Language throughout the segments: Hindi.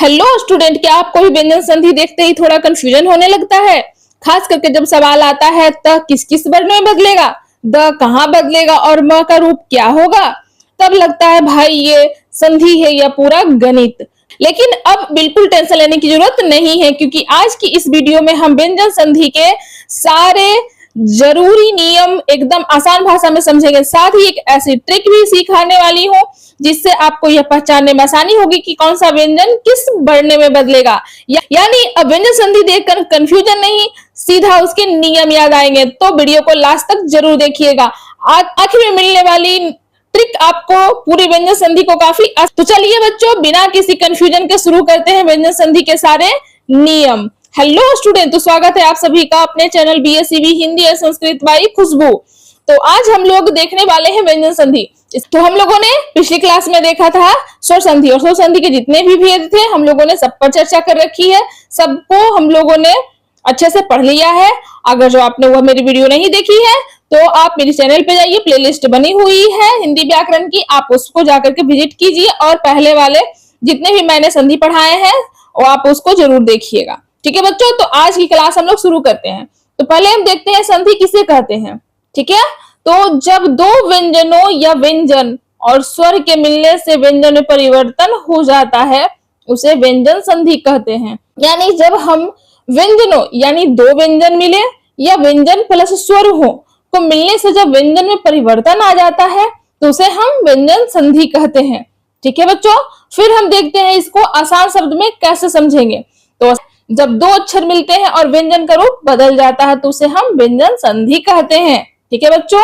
हेलो स्टूडेंट, क्या आपको भी व्यंजन संधि देखते ही थोड़ा कंफ्यूजन होने लगता है? खास करके जब सवाल आता है त किस किस वर्ण में बदलेगा, द कहाँ बदलेगा और म का रूप क्या होगा, तब लगता है भाई ये संधि है या पूरा गणित। लेकिन अब बिल्कुल टेंशन लेने की जरूरत नहीं है, क्योंकि आज की इस वीडियो में हम व्यंजन संधि के सारे जरूरी नियम एकदम आसान भाषा में समझेंगे। साथ ही एक ऐसी ट्रिक भी सिखाने वाली हूँ जिससे आपको यह पहचानने में आसानी होगी कि कौन सा व्यंजन किस वर्ण में बदलेगा। यानी अब व्यंजन संधि देखकर कंफ्यूजन नहीं, सीधा उसके नियम याद आएंगे। तो वीडियो को लास्ट तक जरूर देखिएगा। आखिर में मिलने वाली ट्रिक आपको पूरी व्यंजन संधि को काफी। तो चलिए बच्चों, बिना किसी कंफ्यूजन के शुरू करते हैं व्यंजन संधि के सारे नियम। हेलो स्टूडेंट, तो स्वागत है आप सभी का अपने चैनल BSEB हिंदी और संस्कृत बाई खुशबू। तो आज हम लोग देखने वाले हैं व्यंजन संधि। तो हम लोगों ने पिछली क्लास में देखा था स्वर संधि, और स्वर संधि के जितने भी भेद थे हम लोगों ने सब पर चर्चा कर रखी है। सबको हम लोगों ने अच्छे से पढ़ लिया है। अगर जो आपने वह मेरी वीडियो नहीं देखी है तो आप मेरे चैनल पे जाइए, प्लेलिस्ट बनी हुई है हिंदी व्याकरण की, आप उसको जाकर के विजिट कीजिए और पहले वाले जितने भी मैंने संधि पढ़ाए हैं वो आप उसको जरूर देखिएगा। ठीक है बच्चों, तो आज की क्लास हम लोग शुरू करते हैं। तो पहले हम देखते हैं संधि किसे कहते हैं। ठीक है, तो जब दो व्यंजनों या व्यंजन और स्वर के मिलने से व्यंजन में परिवर्तन हो जाता है उसे व्यंजन संधि कहते हैं। यानी जब हम व्यंजनों यानी दो व्यंजन मिले या व्यंजन प्लस स्वर हो को मिलने से जब व्यंजन में परिवर्तन आ जाता है तो उसे हम व्यंजन संधि कहते हैं। ठीक है बच्चों, फिर हम देखते हैं इसको आसान शब्द में कैसे समझेंगे। तो जब दो अक्षर मिलते हैं और व्यंजन का रूप बदल जाता है तो उसे हम व्यंजन संधि कहते हैं। ठीक है बच्चों,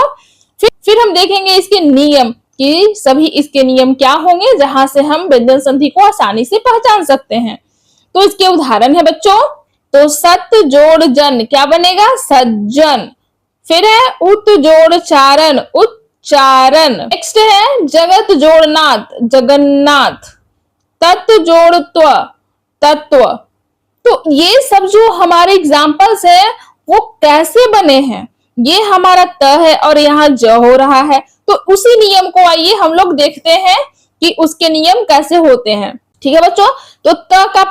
फिर हम देखेंगे इसके नियम कि सभी इसके नियम क्या होंगे जहां से हम व्यंजन संधि को आसानी से पहचान सकते हैं। तो इसके उदाहरण है बच्चों, तो सत जोड़ जन क्या बनेगा? सज्जन। फिर है उत जोड़ चारण, उच्चारण। नेक्स्ट है जगत जोड़ नाथ, जगन्नाथ। तत्व जोड़ त्व, तत्व। तो ये सब जो हमारे एग्जाम्पल्स है वो कैसे बने हैं? ये हमारा त है और यहाँ ज हो रहा है, तो उसी नियम को आइए हम लोग देखते हैं कि उसके नियम कैसे होते हैं। ठीक है बच्चों, तो त का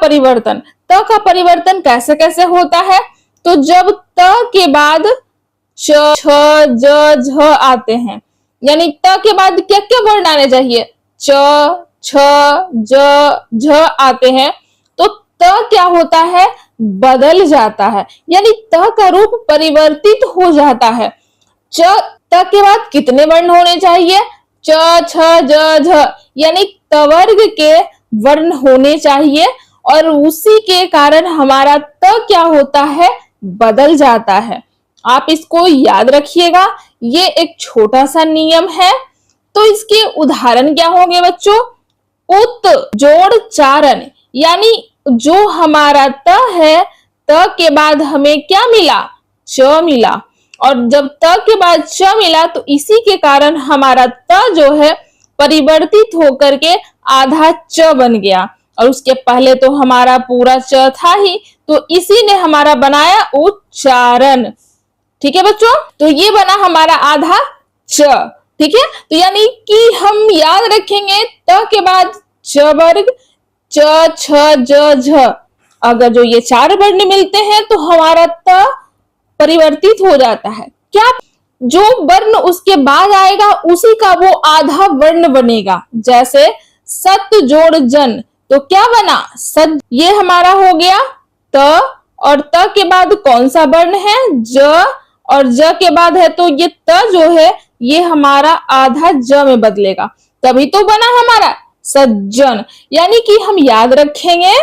परिवर्तन कैसे कैसे होता है? तो जब त के बाद च, छ, ज, झ आते हैं, यानी त के बाद क्या क्या वर्ण आने चाहिए? च, छ, ज, झ आते हैं, तो त क्या होता है? बदल जाता है, यानी त का रूप परिवर्तित हो जाता है। त के बाद कितने वर्ण होने चाहिए? च, छ, ज, झ, यानी तवर्ग के वर्ण होने चाहिए और उसी के कारण हमारा त क्या होता है? बदल जाता है। आप इसको याद रखिएगा, ये एक छोटा सा नियम है। तो इसके उदाहरण क्या होंगे बच्चों? उत जोड़ चारण, यानी जो हमारा त है, त के बाद हमें क्या मिला? च मिला, और जब त के बाद च मिला तो इसी के कारण हमारा त जो है परिवर्तित होकर के आधा च बन गया, और उसके पहले तो हमारा पूरा च था ही, तो इसी ने हमारा बनाया उच्चारण। ठीक है बच्चों, तो ये बना हमारा आधा च। ठीक है, तो यानी कि हम याद रखेंगे त के बाद च वर्ग, च, छ, ज, झ। अगर जो ये चार वर्ण मिलते हैं तो हमारा त परिवर्तित हो जाता है। क्या जो वर्ण उसके बाद आएगा उसी का वो आधा वर्ण बनेगा। जैसे सत जोड़ जन, तो क्या बना? सज। ये हमारा हो गया त, और त के बाद कौन सा वर्ण है? ज, और ज के बाद है तो ये त जो है ये हमारा आधा ज में बदलेगा, तभी तो बना हमारा सज्जन। यानी कि हम याद रखेंगे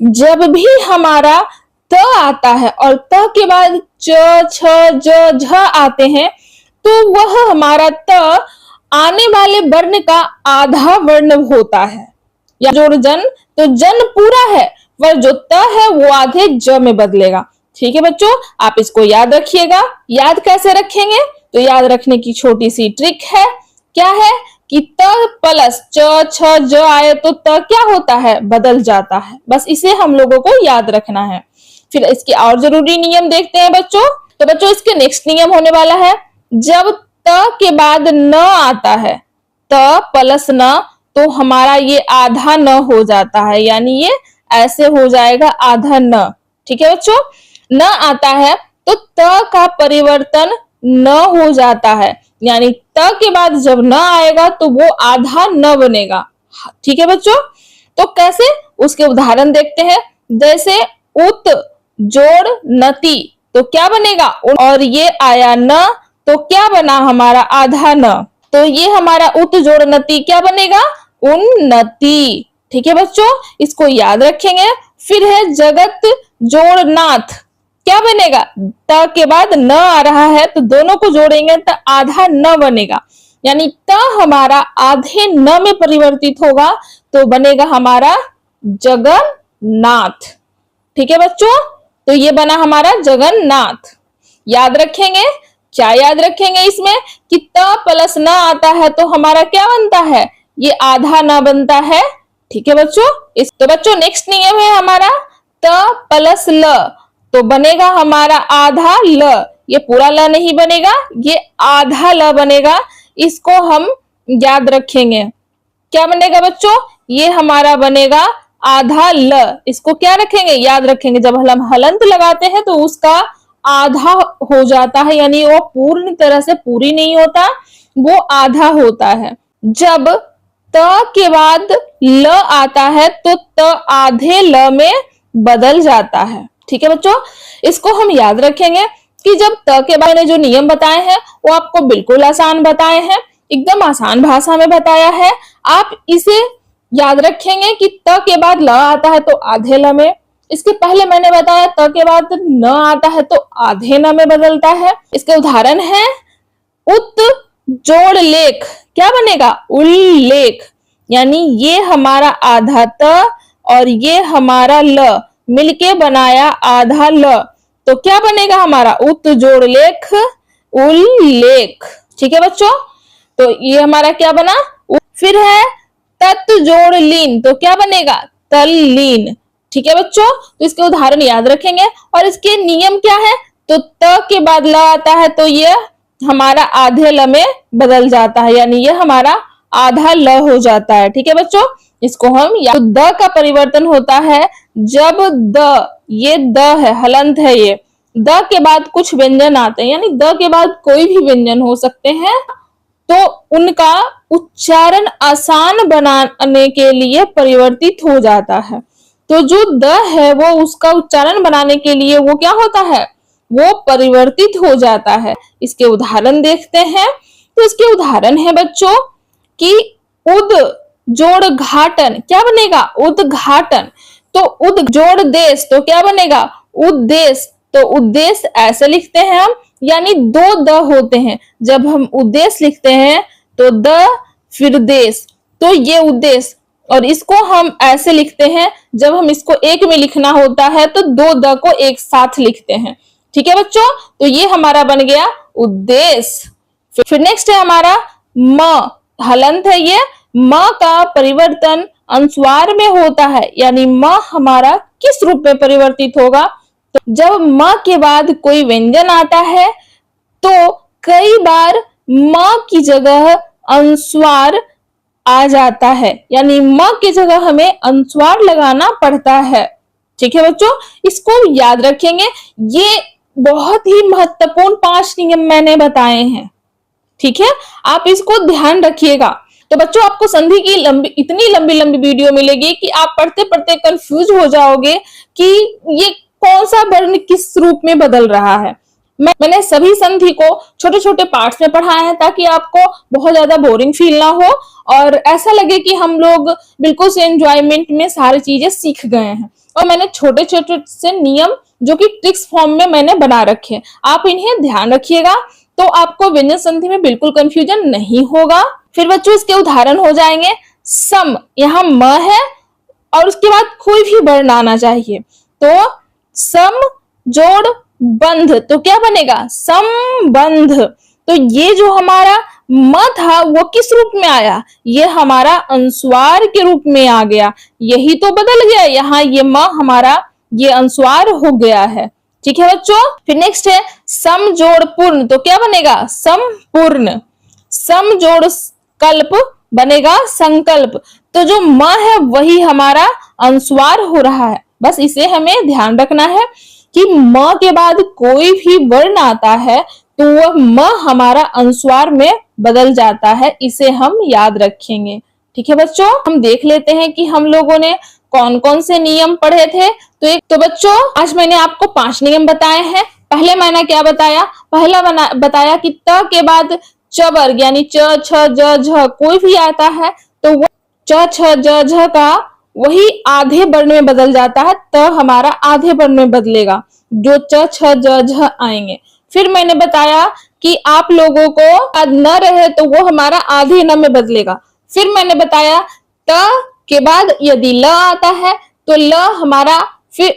जब भी हमारा त आता है और त के बाद च, छ, ज, झ आते हैं तो वह हमारा त आने वाले वर्ण का आधा वर्ण होता है। या जोड़ जन, तो जन पूरा है पर जो त है वो आधे ज में बदलेगा। ठीक है बच्चों, आप इसको याद रखिएगा। याद कैसे रखेंगे? तो याद रखने की छोटी सी ट्रिक है। क्या है कि त प्लस च, छ, ज आए तो त क्या होता है? बदल जाता है। बस इसे हम लोगों को याद रखना है। फिर इसके और जरूरी नियम देखते हैं बच्चों। तो बच्चों इसके नेक्स्ट नियम होने वाला है, जब त के बाद न आता है, त प्लस न, तो हमारा ये आधा न हो जाता है, यानी ये ऐसे हो जाएगा आधा न। ठीक है बच्चों, न आता है तो त का परिवर्तन न हो जाता है, यानी त के बाद जब न आएगा तो वो आधा न बनेगा। ठीक है बच्चों, तो कैसे, उसके उदाहरण देखते हैं। जैसे उत जोड़ नति, तो क्या बनेगा, और ये आया न, तो क्या बना हमारा आधा न, तो ये हमारा उत जोड़ नति क्या बनेगा, उन्नति। ठीक है बच्चों, इसको याद रखेंगे। फिर है जगत जोड़ नाथ, क्या बनेगा, त के बाद न आ रहा है तो दोनों को जोड़ेंगे तो आधा न बनेगा, यानी त हमारा आधे न में परिवर्तित होगा तो बनेगा हमारा जगन्नाथ। ठीक है बच्चों, तो ये बना हमारा जगन्नाथ। याद रखेंगे, क्या याद रखेंगे इसमें कि त प्लस न आता है तो हमारा क्या बनता है, ये आधा न बनता है। ठीक है बच्चों, तो बच्चों नेक्स्ट नियम है हमारा त प्लस ल, तो बनेगा हमारा आधा ल, ये पूरा ल नहीं बनेगा, ये आधा ल बनेगा। इसको हम याद रखेंगे, क्या बनेगा बच्चों, ये हमारा बनेगा आधा ल। इसको क्या रखेंगे, याद रखेंगे। जब हम हलंत लगाते हैं तो उसका आधा हो जाता है, यानी वो पूर्ण तरह से पूरी नहीं होता, वो आधा होता है। जब त के बाद ल आता है तो त आधे ल में बदल जाता है। ठीक है बच्चों, इसको हम याद रखेंगे कि जब त के बाद मैंने जो नियम बताए हैं वो आपको बिल्कुल आसान बताए हैं, एकदम आसान भाषा में बताया है। आप इसे याद रखेंगे कि त के बाद ल आता है तो आधे ल में, इसके पहले मैंने बताया त के बाद न आता है तो आधे न में बदलता है। इसके उदाहरण है उत जोड़ लेख, क्या बनेगा, उल्लेख, यानी ये हमारा आधा त और ये हमारा ल मिलके बनाया आधा ल, तो क्या बनेगा हमारा उत जोड़ लेख उल्लेख। ठीक है बच्चों, तो ये हमारा क्या बना। फिर है तत् जोड़ लीन, तो क्या बनेगा, तल्लीन। ठीक है बच्चों, तो इसके उदाहरण याद रखेंगे और इसके नियम क्या है, तो त के बाद ल आता है तो ये हमारा आधे ल में बदल जाता है, यानी ये हमारा आधा ल हो जाता है। ठीक है बच्चों, इसको हम तो द का परिवर्तन होता है जब द, ये द है, हलंत है, ये द के बाद कुछ व्यंजन आते हैं, यानी द के बाद कोई भी व्यंजन हो सकते हैं, तो उनका उच्चारण आसान बनाने के लिए परिवर्तित हो जाता है। तो जो द है वो उसका उच्चारण बनाने के लिए वो क्या होता है, वो परिवर्तित हो जाता है। इसके उदाहरण देखते हैं, तो इसके उदाहरण है बच्चों कि उद जोड़ घाटन, क्या बनेगा, उद्घाटन। तो उद जोड़ देश, तो क्या बनेगा, उद्देश। तो उद्देश्य ऐसे लिखते हैं हम, यानी दो द होते हैं। जब हम उद्देश्य लिखते हैं तो द फिर देश, तो ये उद्देश्य। और इसको हम ऐसे लिखते हैं, जब हम इसको एक में लिखना होता है तो दो द को एक साथ लिखते हैं। ठीक है बच्चों, तो ये हमारा बन गया उद्देश्य। फिर नेक्स्ट है हमारा म, हलंत है ये, म का परिवर्तन अनुस्वार में होता है, यानी म हमारा किस रूप में परिवर्तित होगा, तो जब म के बाद कोई व्यंजन आता है तो कई बार म की जगह अनुस्वार आ जाता है, यानी म की जगह हमें अनुस्वार लगाना पड़ता है। ठीक है बच्चों, इसको याद रखेंगे, ये बहुत ही महत्वपूर्ण 5 नियम मैंने बताए हैं। ठीक है, आप इसको ध्यान रखिएगा। तो बच्चों आपको संधि की इतनी लंबी लंबी वीडियो मिलेगी कि आप पढ़ते पढ़ते कंफ्यूज हो जाओगे कि ये कौन सा वर्ण किस रूप में बदल रहा है। मैंने सभी संधि को छोटे छोटे पार्ट्स में पढ़ाया है ताकि आपको बहुत ज्यादा बोरिंग फील ना हो और ऐसा लगे कि हम लोग बिल्कुल से एंजॉयमेंट में सारी चीजें सीख गए हैं। और मैंने छोटे छोटे से नियम जो कि ट्रिक्स फॉर्म में मैंने बना रखे हैं, आप इन्हें ध्यान रखिएगा तो आपको व्यंजन संधि में बिल्कुल कंफ्यूजन नहीं होगा। फिर बच्चों इसके उदाहरण हो जाएंगे सम, यहाँ म है और उसके बाद कोई भी वर्ण आना चाहिए, तो सम जोड़ बंध, तो क्या बनेगा, संबंध। तो ये जो हमारा म था वो किस रूप में आया, ये हमारा अनुस्वार के रूप में आ गया, यही तो बदल गया, यहाँ ये म हमारा ये अनुस्वार हो गया है। ठीक है बच्चों, फिर नेक्स्ट है सम जोड़ पूर्ण, तो क्या बनेगा, संपूर्ण। सम जोड़ कल्प बनेगा संकल्प, तो जो म है वही हमारा अनुस्वार हो रहा है। बस इसे हमें ध्यान रखना है कि म के बाद कोई भी वर्ण आता है तो वह म हमारा अनुस्वार में बदल जाता है, इसे हम याद रखेंगे। ठीक है बच्चों, हम देख लेते हैं कि हम लोगों ने कौन कौन से नियम पढ़े थे। तो बच्चों आज मैंने आपको 5 नियम बताए हैं। पहले मैंने क्या बताया, पहला बताया कि त के बाद च वर्ग यानी च छ ज झ कोई भी आता है तो वह च छ ज झ का वही आधे वर्ण में बदल जाता है, त हमारा आधे वर्ण में बदलेगा जो च छ ज झ आएंगे। फिर मैंने बताया कि आप लोगों को न रहे तो वो हमारा आधे न में बदलेगा। फिर मैंने बताया त के बाद यदि ल आता है तो ल हमारा फिर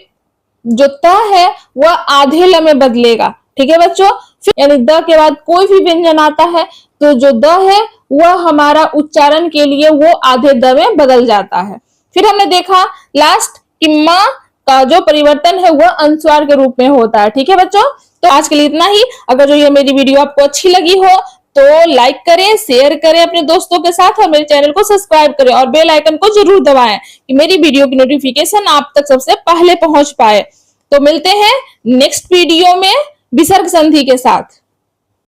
जो त है वह आधे ल में बदलेगा। ठीक है बच्चों, फिर यानी द के बाद कोई भी व्यंजन आता है तो जो द है वह हमारा उच्चारण के लिए वो आधे द में बदल जाता है। फिर हमने देखा लास्ट कि म का जो परिवर्तन है वह अनुस्वार के रूप में होता है। ठीक है बच्चों, तो आज के लिए इतना ही। अगर जो ये मेरी वीडियो आपको अच्छी लगी हो तो लाइक करें, शेयर करें अपने दोस्तों के साथ और मेरे चैनल को सब्सक्राइब करें और बेल आइकन को जरूर दबाएं कि मेरी वीडियो की नोटिफिकेशन आप तक सबसे पहले पहुंच पाए। तो मिलते हैं नेक्स्ट वीडियो में विसर्ग संधि के साथ।